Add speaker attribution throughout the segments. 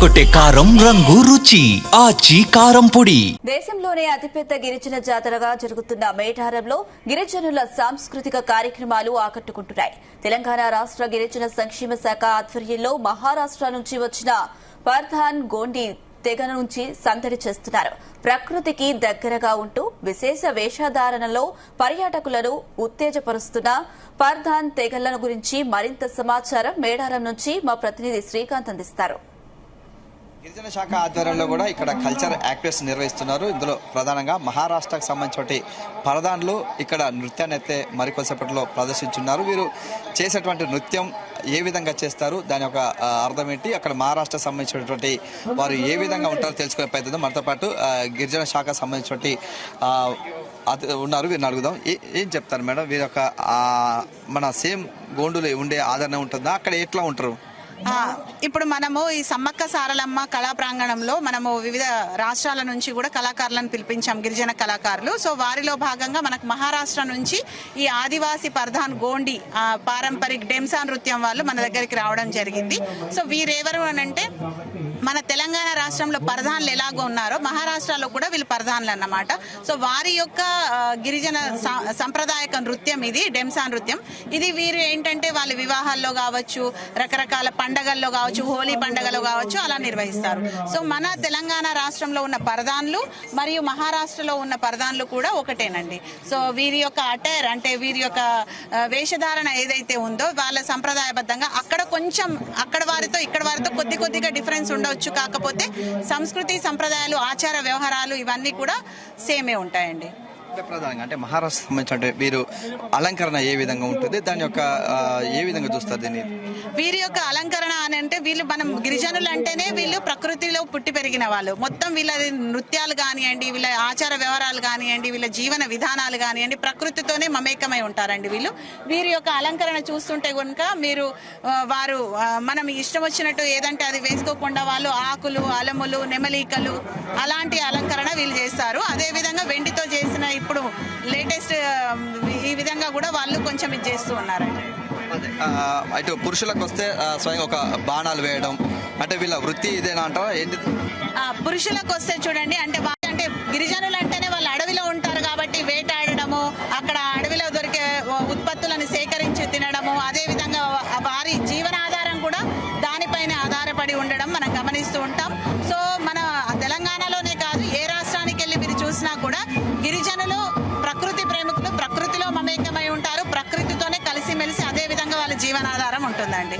Speaker 1: ఎర్రగొట్టే కారం రంగు రుచి ఆచి కారం పొడి.
Speaker 2: దేశంలోనే అతిపెద్ద గిరిజన జాతరగా జరుగుతున్న మేడారంలో గిరిజనుల సాంస్కృతిక కార్యక్రమాలు ఆకట్టుకుంటున్నాయి. తెలంగాణ రాష్ట్ర గిరిజన సంక్షేమ శాఖ ఆధ్వర్యంలో మహారాష్ట్ర నుంచి వచ్చిన పర్ధాన్ గోండి తెగ నుంచి సందడి చేస్తున్నారు. ప్రకృతికి దగ్గరగా ఉంటూ విశేష వేషధారణలో పర్యాటకులను ఉత్తేజపరుస్తున్న పర్ధాన్ తెగల గురించి మరింత సమాచారం మేడారం నుంచి మా ప్రతినిధి శ్రీకాంత్ అందిస్తారు.
Speaker 3: గిరిజన శాఖ ఆధ్వర్యంలో కూడా ఇక్కడ కల్చర్ యాక్టివిటీస్ నిర్వహిస్తున్నారు. ఇందులో ప్రధానంగా మహారాష్ట్రకు సంబంధించిన పరదాన్లు ఇక్కడ నృత్యాన్ని అయితే మరికొద్దిసేపట్లో ప్రదర్శించున్నారు. వీరు చేసేటువంటి నృత్యం ఏ విధంగా చేస్తారు, దాని యొక్క అర్థం ఏంటి, అక్కడ మహారాష్ట్రకు సంబంధించినటువంటి వారు ఏ విధంగా ఉంటారో తెలుసుకునే ప్రయత్నం. మనతో పాటు గిరిజన శాఖకు సంబంధించినటువంటి ఉన్నారు, వీరిని అడుగుదాం. ఏం చెప్తారు మేడం, వీరి యొక్క మన సేమ్ గోండులో ఉండే ఆదరణ ఉంటుందా, అక్కడ ఎట్లా ఉంటారు?
Speaker 4: ఇప్పుడు మనము ఈ సమ్మక్క సారలమ్మ కళా ప్రాంగణంలో మనము వివిధ రాష్ట్రాల నుంచి కూడా కళాకారులను పిలిపించాం, గిరిజన కళాకారులు. సో వారిలో భాగంగా మనకు మహారాష్ట్ర నుంచి ఈ ఆదివాసీ పర్ధాన్ గోండి పారంపరిక డెంసా నృత్యం వాళ్ళు మన దగ్గరికి రావడం జరిగింది. సో వీరెవరు అనంటే మన తెలంగాణ రాష్ట్రంలో పర్ధాన్లు ఎలాగో ఉన్నారో మహారాష్ట్రలో కూడా వీళ్ళు పర్ధాన్లు అన్నమాట. సో వారి యొక్క గిరిజన సంప్రదాయక నృత్యం ఇది డెంసా నృత్యం. ఇది వీరు ఏంటంటే వాళ్ళ వివాహాల్లో కావచ్చు, రకరకాల పండగల్లో కావచ్చు, హోలీ పండగలో కావచ్చు అలా నిర్వహిస్తారు. సో మన తెలంగాణ రాష్ట్రంలో ఉన్న పర్ధాన్లు మరియు మహారాష్ట్రలో ఉన్న పర్ధాన్లు కూడా ఒకటేనండి. సో వీరి యొక్క అటైర్ అంటే వీరి యొక్క వేషధారణ ఏదైతే ఉందో వాళ్ళ సంప్రదాయబద్ధంగా అక్కడ కొంచెం అక్కడ వారితో ఇక్కడ వారితో కొద్దిగా డిఫరెన్స్ ఉండవచ్చు. కాకపోతే సంస్కృతి సంప్రదాయాలు ఆచార వ్యవహారాలు ఇవన్నీ కూడా సేమే ఉంటాయండి.
Speaker 3: ప్రధానంగా అంటే మహారాష్ట్ర సంబంధించిన వీరు అలంకరణ ఏ విధంగా ఉంటుంది, దాని యొక్క ఏ విధంగా చూస్తారు దీన్ని?
Speaker 4: వీరి యొక్క అలంకరణ అని అంటే వీళ్ళు మనం గిరిజనులు అంటేనే వీళ్ళు ప్రకృతిలో పుట్టి పెరిగిన వాళ్ళు. మొత్తం వీళ్ళ నృత్యాలు కానివ్వండి, వీళ్ళ ఆచార వ్యవహారాలు కానివ్వండి, వీళ్ళ జీవన విధానాలు కానివ్వండి ప్రకృతితోనే మమేకమై ఉంటారండి వీళ్ళు. వీరి యొక్క అలంకరణ చూస్తుంటే కనుక మీరు వారు మనం ఇష్టం వచ్చినట్టు ఏదంటే అది వేసుకోకుండా వాళ్ళు ఆకులు, అలములు, నెమలీకలు అలాంటి అలంకరణ వీళ్ళు చేస్తారు. అదేవిధంగా వెండితో చేసిన ఇప్పుడు లేటెస్ట్ ఈ విధంగా కూడా వాళ్ళు కొంచెం ఇది చేస్తూ ఉన్నారండి.
Speaker 3: అటు పురుషులకు వస్తే స్వయం ఒక బాణాలు వేయడం అంటే వీళ్ళ వృత్తి ఇదేనా అంటారా ఏంటి?
Speaker 4: పురుషులకు వస్తే చూడండి అంటే గిరిజనులు అంటేనే వాళ్ళు అడవిలో ఉంటారు కాబట్టి వేటాడడము, అక్కడ అడవిలో దొరికే ఉత్పత్తులను సేకరించి తినడము, అదేవిధంగా వారి జీవనాధారం కూడా దానిపైన ఆధారపడి ఉండడం మనం గమనిస్తూ ఉంటాం. సో మన తెలంగాణలోనే కాదు ఏ రాష్ట్రానికి వెళ్ళి మీరు చూసినా కూడా గిరిజనులు ప్రకృతి ప్రేమికులు, ప్రకృతిలో మమేకమై ఉంటారు, ప్రకృతితోనే కలిసిమెలిసి అదే విధంగా వాళ్ళ జీవనాధారం ఉంటుందండి.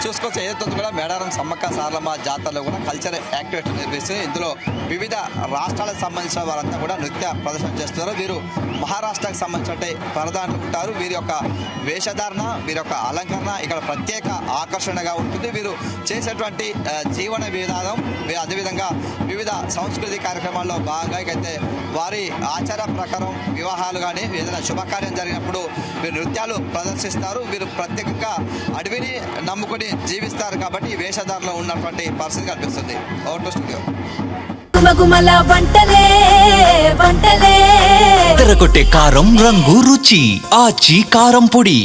Speaker 3: చూసుకోవచ్చు ఏదైతే కూడా మేడారం సమ్మక్క సారలమ్మ జాతరలో కూడా కల్చర్ యాక్టివిటీ నిర్వహిస్తూ ఇందులో వివిధ రాష్ట్రాలకు సంబంధించిన వారంతా కూడా నృత్య ప్రదర్శన చేస్తున్నారు. వీరు మహారాష్ట్రకు సంబంధించిన పరదాన్లు ఉంటారు. వీరి యొక్క వేషధారణ, వీరి యొక్క అలంకరణ ఇక్కడ ప్రత్యేక ఆకర్షణగా ఉంటుంది. వీరు చేసేటువంటి జీవన విధానం, అదేవిధంగా వివిధ సాంస్కృతిక కార్యక్రమాల్లో భాగంగా అయితే వారి ఆచార ప్రకారం వివాహాలు కానీ ఏదైనా శుభకార్యం జరిగినప్పుడు వీరు నృత్యాలు ప్రదర్శిస్తారు. వీరు ప్రత్యేకంగా అడవిని నమ్ముకొని జీవిస్తారు కాబట్టి ఈ వేషధారలో ఉన్నటువంటి పరిస్థితి కనిపిస్తుంది. అవుట్ స్టూడియో
Speaker 1: ఎర్రగొట్టే కారం రంగు రుచి ఆచి కారం పొడి.